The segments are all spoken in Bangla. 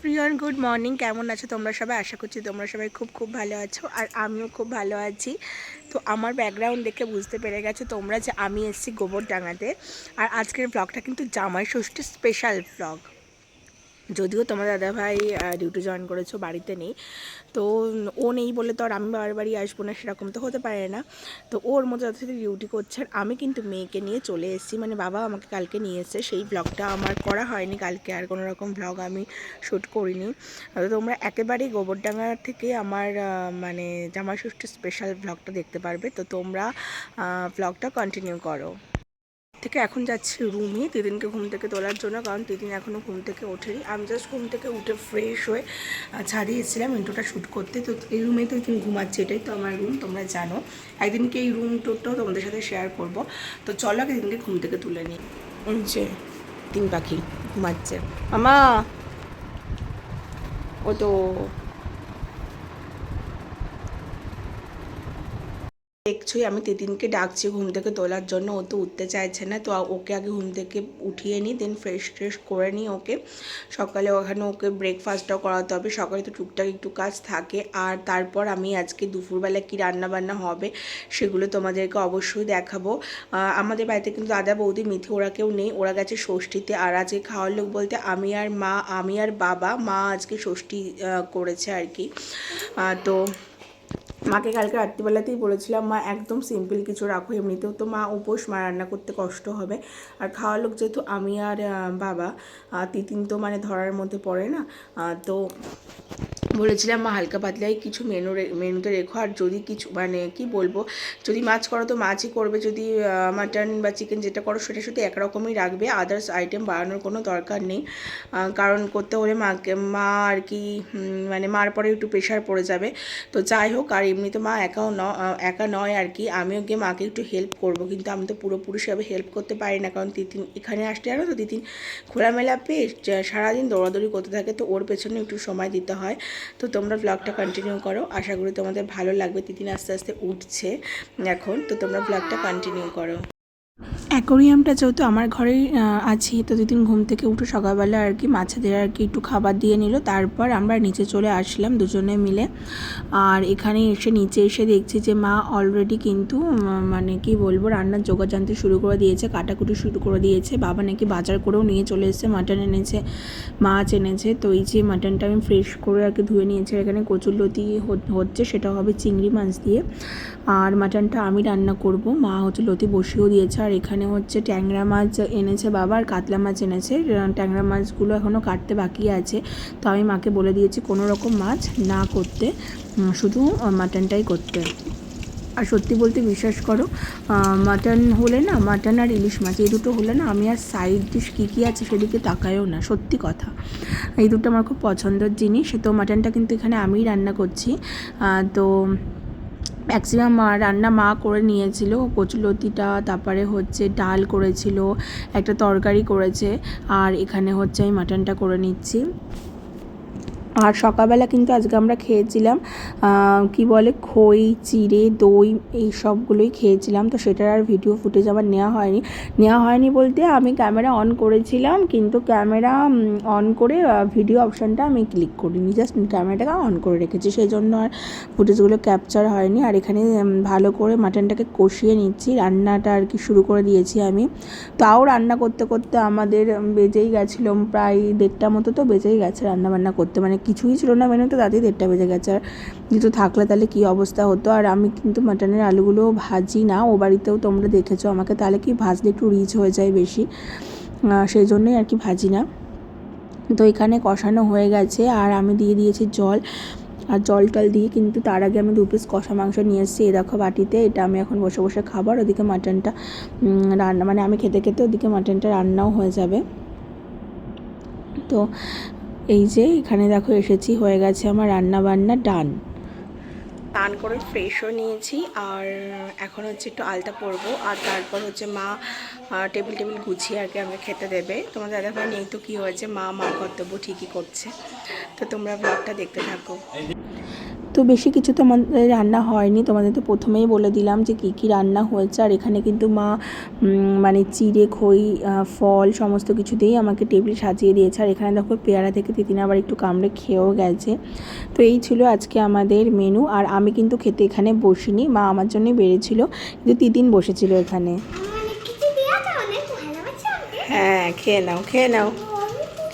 Everyone, good morning. কেমন আছো তোমরা সবাই? আশা করছি তোমরা সবাই খুব খুব ভালো আছো, আর আমিও খুব ভালো আছি। তো আমার ব্যাকগ্রাউন্ড দেখে বুঝতে পেরে গেছো তোমরা যে আমি এসেছি গোবরডাঙ্গাতে। আর আজকের ব্লগটা কিন্তু জামাই ষষ্ঠীর স্পেশাল ব্লগ। যদিও তোমার দাদাভাই ডিউটি জয়েন করেছো, বাড়িতে নেই। তো ও নেই বলে তো আর আমি বাবার বাড়ি আসবো না, সেরকম তো হতে পারে না। তো ওর মতো যথাযথ ডিউটি করছে, আর আমি কিন্তু মেয়েকে নিয়ে চলে এসেছি। মানে বাবা আমাকে কালকে নিয়ে এসেছে, সেই ব্লগটা আমার করা হয়নি কালকে, আর কোনো রকম ব্লগ আমি শ্যুট করিনি। তো তোমরা একেবারেই গোবরডাঙ্গা থেকে আমার মানে জামাই ষষ্ঠীর স্পেশাল ব্লগটা দেখতে পারবে। তো তোমরা ব্লগটা কন্টিনিউ করো। থেকে এখন যাচ্ছি রুমে তিতিনকে ঘুম থেকে তোলার জন্য, কারণ তিতিন এখনও ঘুম থেকে ওঠেনি। আমি জাস্ট ঘুম থেকে উঠে ফ্রেশ হয়ে ছাদে এসেছিলাম ইন্ট্রোটা শ্যুট করতে। তো এই রুমেই তো তিতিন ঘুমাচ্ছে, এটাই তো আমার রুম, তোমরা জানো। একদিনকে এই রুম টুরটাও তোমাদের সাথে শেয়ার করব। তো চলো তিতিনকে ঘুম থেকে তুলে নিই। যে তিন পাখি ঘুমাচ্ছে। মামা ও তো দেখছোই আমি তিতিনকে ডাকছি ঘুম থেকে তোলার জন্য, ও তো উঠতে চাইছে না। তো ওকে আগে ঘুম থেকে উঠিয়ে নিই, দেন ফ্রেশ ট্রেশ করে নিই ওকে। সকালে ওখানে ওকে ব্রেকফাস্টটাও করাতে হবে, সকালে তো টুকটাক একটু কাজ থাকে। আর তারপর আমি আজকে দুপুরবেলা কী রান্নাবান্না হবে সেগুলো তোমাদেরকে অবশ্যই দেখাবো। আমাদের বাড়িতে কিন্তু দাদা বৌদি মিথি ওরা কেউ নেই, ওরা গেছে ষষ্ঠীতে। আর আজকে খাওয়ার লোক বলতে আমি আর মা, আমি আর বাবা। মা আজকে ষষ্ঠী করেছে আর কি। তো মাকে কালকে রাত্রিবেলাতেই বলেছিলাম মা একদম সিম্পল কিছু রাখো, এমনিতেও তো মা উপোস, মা রান্না করতে কষ্ট হবে। আর খাওয়ার লোক যেহেতু আমি আর বাবা, তিতিন তো মানে ধরার মধ্যে পড়ে না। তো বলেছিলাম মা হালকা পাতলাই কিছু মেনুতে রেখো। আর যদি কিছু মানে কি বলবো, যদি মাছ করো তো মাছই করবে, যদি মাটন বা চিকেন যেটা করো সেটা শুধু একরকমই রাখবে, আদার্স আইটেম বাড়ানোর কোনো দরকার নেই। কারণ করতে হলে মা আর কি মানে মার পরে একটু প্রেশার পড়ে যাবে। তো যাই হোক, আর এমনি তো মা একা নয় আর কি, আমিও গিয়ে মাকে একটু হেল্প করব, কিন্তু আমি তো পুরোপুরি সেভাবে হেল্প করতে পারি না, কারণ তিতিন এখানে আসলে জানো তো তিতিন খোলামেলা পেয়ে সারাদিন দৌড়াদৌড়ি করতে থাকে, তো ওর পেছনে একটু সময় দিতে হয়। তো তোমরা ব্লগটা কন্টিনিউ করো, আশা করি তোমাদের ভালো লাগবে। তিতিন আস্তে আস্তে উঠছে এখন, তো তোমরা ব্লগটা কন্টিনিউ করো। অ্যাকোরিয়ামটা যেহেতু আমার ঘরেই আছি, তো দুদিন ঘুম থেকে উঠে সকালবেলা আর কি মাছেদের আর কি একটু খাবার দিয়ে নিল। তারপর আমরা নিচে চলে আসলাম দুজনে মিলে। আর এখানে নিচে এসে দেখছি যে মা অলরেডি কিন্তু মানে কি বলবো রান্নার জোগাড় জানতে শুরু করে দিয়েছে, কাটাকুটি শুরু করে দিয়েছে। বাবা নাকি বাজার করেও নিয়ে চলে এসেছে, মাটন এনেছে, মাছ এনেছে। তো এই যে মাটনটা আমি ফ্রেশ করে আর কি ধুয়ে নিয়েছি। এখানে কচুরলতি হচ্ছে, সেটা হবে চিংড়ি মাছ দিয়ে। আর মাটনটা আমি রান্না করব, মা হচ্ছে লতি বসিয়েও দিয়েছে। আর এখানে হচ্ছে ট্যাংরা মাছ এনেছে বাবা, আর কাতলা মাছ এনেছে। ট্যাংরা মাছগুলো এখনও কাটতে বাকি আছে, তো আমি মাকে বলে দিয়েছি কোনো রকম মাছ না করতে, শুধু মাটনটাই করতে। আর সত্যি বলতে বিশ্বাস করো, মাটন হলে না, মাটন আর ইলিশ মাছ এই দুটো হলে না আমি আর সাইড ডিশ কী কী আছে সেদিকে তাকায়ও না, সত্যি কথা। এই দুটো আমার খুব পছন্দের জিনিস। তো মাটনটা কিন্তু এখানে আমিই রান্না করছি। তো ম্যাক্সিমাম রান্না মা করে নিয়েছিল, কচুলতিটা, তারপরে হচ্ছে ডাল করেছিল, একটা তরকারি করেছে, আর এখানে হচ্ছে আমি মাটনটা করে নিচ্ছি। আর সকালবেলা কিন্তু আজকে আমরা খেয়েছিলাম কি বলে খই, চিড়ে, দই, এই সবগুলোই খেয়েছিলাম। তো সেটার আর ভিডিও ফুটেজ আমার নেওয়া হয়নি বলতে আমি ক্যামেরা অন করেছিলাম, কিন্তু ক্যামেরা অন করে ভিডিও অপশানটা আমি ক্লিক করিনি, জাস্ট ক্যামেরাটাকে অন করে রেখেছি, সেই জন্য আর ফুটেজগুলো ক্যাপচার হয়নি। আর এখানে ভালো করে মাটনটাকে কষিয়ে নিচ্ছি, রান্নাটা আর কি শুরু করে দিয়েছি আমি। তাও রান্না করতে করতে আমাদের বেজেই গেছিলো প্রায় 1:30 মতো, তো বেজেই গেছে রান্নাবান্না করতে, মানে কিছুই ছিল না মেনুতে, তাতেই 1:30 বেজে গেছে। আর যেহেতু থাকলে তাহলে কী অবস্থা হতো। আর আমি কিন্তু মাটনের আলুগুলো ভাজি না, ও বাড়িতেও তোমরা দেখেছো আমাকে, তাহলে কি ভাজলে একটু রিচ হয়ে যায় বেশি, সেই জন্যই আর কি ভাজি না। তো এখানে কষানো হয়ে গেছে, আর আমি দিয়ে দিয়েছি জল। আর জল টল দিয়ে কিন্তু তার আগে আমি 2 পিস কষা মাংস নিয়ে এসেছি, এই দেখো বাটিতে। এটা আমি এখন বসে বসে খাবার, ওদিকে মাটনটা রান্না, মানে আমি খেতে খেতে ওদিকে মাটনটা রান্নাও হয়ে যাবে। তো এই যে এখানে দেখো এসেছি, হয়ে গেছে আমার রান্না বান্না ডান। স্নান করে ফ্রেশও নিয়েছি, আর এখন হচ্ছে একটু আলতা পরবো। আর তারপর হচ্ছে মা টেবিল গুছিয়ে আর কি আমাকে খেতে দেবে। তোমার দাদাভাই নেই তো কী হয়েছে, মা কর্তব্য ঠিকই করছে। তো তোমরা ব্লগটা দেখতে থাকো। তো বেশি কিছু তো আমাদের রান্না হয়নি, তোমাদের তো প্রথমেই বলে দিলাম যে কী কী রান্না হয়েছে। আর এখানে কিন্তু মা মানে চিড়ে খই ফল সমস্ত কিছু দিয়েই আমাকে টেবিল সাজিয়ে দিয়েছে। আর এখানে দেখো পেয়ারা থেকে তিতিন আবার একটু কামড়ে খেয়েও গেছে। তো এই ছিল আজকে আমাদের মেনু। আর আমি কিন্তু খেতে এখানে বসিনি, মা আমার জন্যই বেড়েছিল, কিন্তু তিতিন বসেছিল এখানে। হ্যাঁ খেয়ে নাও খেয়ে নাও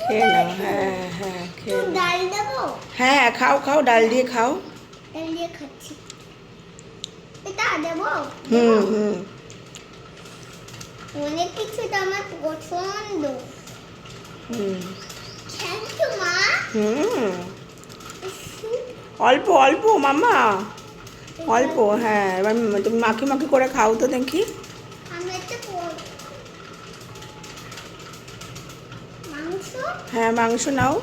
খেয়ে নাও, হ্যাঁ হ্যাঁ খেয়ে নাও। হ্যাঁ খাও খাও, ডাল দিয়ে খাও। হুম হুম, অনেক কিছু তো আমার পছন্দ। হুম থ্যাংক ইউ মা। হুম, অল্প অল্প মামা, অল্প। হ্যাঁ এবার তুমি মাখি মাখি করে খাও তো দেখি। আমি একটা মাংস, হ্যাঁ মাংস নাও।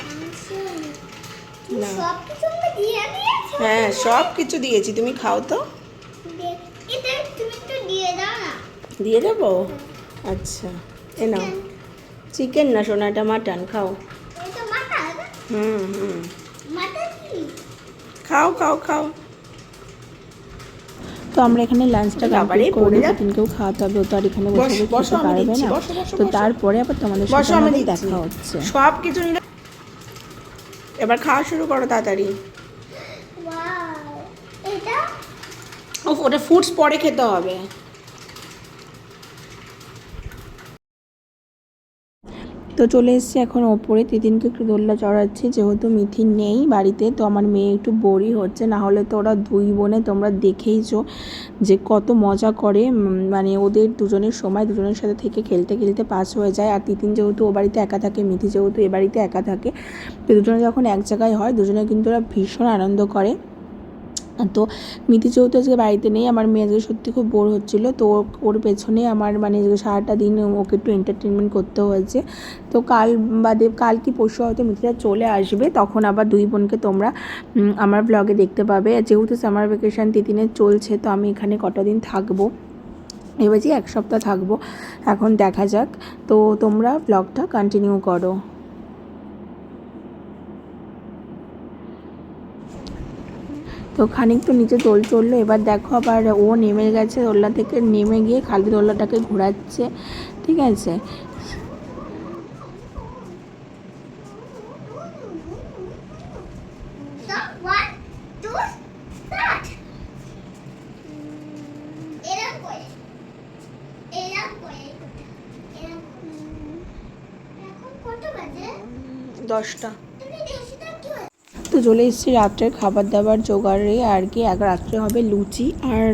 মাংস না সব কিছু দিয়ে দিয়েছো? হ্যাঁ সব কিছু দিয়েছি, তুমি খাও তো। এটা তুমি একটু দিয়ে দাও না। দিয়ে দেবো, আচ্ছা এ নাও। চিকেন না সোনা, এটা মাটন, খাও। এটা মাটন? হুম হুম, মাটন কি? খাও খাও খাও। তো আমরা এখানে লাঞ্চটা কমপ্লিট করে তিনকেও খাওয়াতে হবে, ও তো আর এখানে বসে বসে খেতে পারবে না। তো তারপরে আবার তোমাদের সাথে আমাদের দেখা হচ্ছে। সব কিছু নিলে এবার খাওয়া শুরু করো তাড়াতাড়ি। ওয়াও, এটা ওটা ফুডস পরে খেতে হবে। তো চলে এসেছি এখন ওপরে, তিতিনকে একটু দোলনা চড়াচ্ছি, যেহেতু মিথিন নেই বাড়িতে। তো আমার মেয়ে একটু বোরই হচ্ছে, না হলে তো ওরা দুই বোনে তোমরা দেখেইছো যে কত মজা করে। মানে ওদের দুজনের সময় দুজনের সাথে থেকে খেলতে খেলতে পাস হয়ে যায়। আর তিতিন যেহেতু ও বাড়িতে একা থাকে, মিথি যেহেতু এ বাড়িতে একা থাকে, তো দুজনে যখন এক জায়গায় হয় দুজনে কিন্তু ওরা ভীষণ আনন্দ করে। তো মিথি যেহেতু আজকে বাড়িতে নেই, আমার মেয়ে আজকে সত্যি খুব বোর হচ্ছিলো। তো ওর পেছনে আমার মানে সারাটা দিন ওকে একটু এন্টারটেনমেন্ট করতে হয়েছে। তো কাল বাদে কাল কি পরশু হয়তো মিথিটা চলে আসবে, তখন আবার দুই বোনকে তোমরা আমার ব্লগে দেখতে পাবে। যেহেতু সামার ভ্যাকেশান তিতিনের চলছে, তো আমি এখানে কটা দিন থাকবো, এবার যে 1 সপ্তাহ থাকবো, এখন দেখা যাক। তো তোমরা ব্লগটা কন্টিনিউ করো। তো খানিক তো নিচে দোল চললো, এবার দেখো আবার ও নেমে গেছে দোলনা থেকে, নেমে গিয়ে খালি দোলনাটাকে ঘোরাচ্ছে, ঠিক আছে। কত বাজে? 10টা। তো চলে এসেছি রাত্রের খাবার দাবার জোগাড়ে আর কি। রাত্রে হবে লুচি আর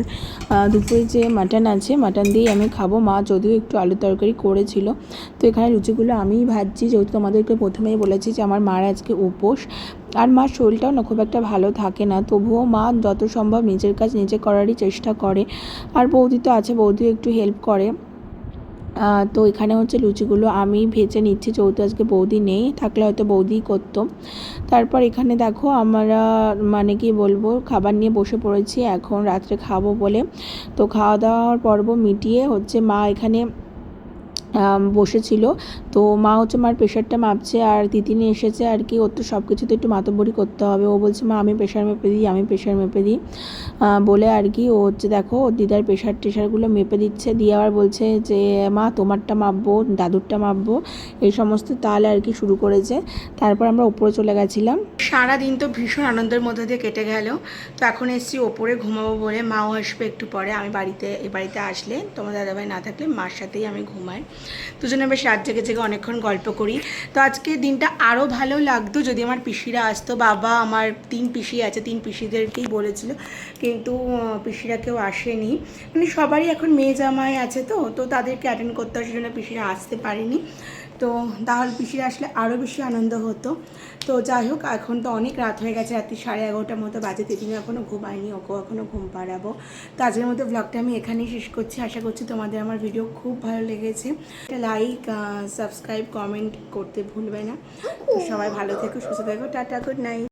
দুপুরে যে মাটন আছে, মাটন দিয়েই আমি খাবো। মা যদিও একটু আলু তরকারি করেছিল। তো এখানে লুচিগুলো আমিই ভাজছি, যেহেতু তোমাদেরকে প্রথমেই বলেছি যে আমার মার আজকে উপোস। আর মার শরীরটাও না খুব একটা ভালো থাকে না, তবুও মা যত সম্ভব নিজের কাজ নিজে করারই চেষ্টা করে। আর বৌদি তো আছে, বৌদিও একটু হেল্প করে। তো এখানে হচ্ছে লুচিগুলো আমি ভেজে নিচ্ছি, যেহেতু আজকে বৌদি নেই, থাকলে হয়তো বৌদিই করতো। তারপর এখানে দেখো আমরা মানে কি বলবো খাবার নিয়ে বসে পড়েছি এখন রাত্রে খাবো বলে। তো খাওয়া দাওয়ার পর্ব মিটিয়ে হচ্ছে মা এখানে বসেছিল। তো মা হচ্ছে মার প্রেশারটা মাপছে, আর তিতিনি এসেছে আর কি। ওর তো সব কিছুতে একটু মাতব্বরি করতে হবে, ও বলছে মা আমি প্রেশার মেপে দিই, আমি প্রেশার মেপে দিই বলে আর কি। ও হচ্ছে দেখো ওর দিদার টেশারগুলো মেপে দিচ্ছে, দিয়ে আবার বলছে যে মা তোমারটা মাপবো, দাদুরটা মাপবো, এই সমস্ত তাহলে আর কি শুরু করেছে। তারপর আমরা উপরে চলে গেছিলাম। সারাদিন তো ভীষণ আনন্দের মধ্যে দিয়ে কেটে গেল। তো এখন এসেছি ওপরে ঘুমাবো বলে, মাও আসবে একটু পরে। আমি এই বাড়িতে আসলে, তোমার দাদাভাই না থাকলে মার সাথেই আমি ঘুমাই। দুজনে বেশ রাত জেগে জেগে অনেকক্ষণ গল্প করি। তো আজকে দিনটা আরও ভালো লাগতো যদি আমার পিসিরা আসতো। বাবা আমার 3 পিসি আছে, 3 পিসিদেরকেই বলেছিল, কিন্তু পিসিরা কেউ আসেনি। মানে সবারই এখন মেয়ে জামাই আছে, তো তাদেরকে অ্যাটেন্ড করতে হয়, সেজন্য পিসিরা আসতে পারেনি। তো তাহলে পিসিরা আসলে আরও বেশি আনন্দ হতো। তো যাই হোক, এখন তো অনেক রাত হয়ে গেছে, রাত্রি 11:30 মতো বাজে। তিতিনি এখনও ঘুমায়নি, ওকেও এখনও ঘুম পাড়াবো। তো আজকের মতো ব্লগটা আমি এখানেই শেষ করছি। আশা করছি তোমাদের আমার ভিডিও খুব ভালো লেগেছে। লাইক সাবস্ক্রাইব কমেন্ট করতে ভুলবে না। তো সবাই ভালো থেকো, সুস্থ থেকো, টাটা, গুড নাইট।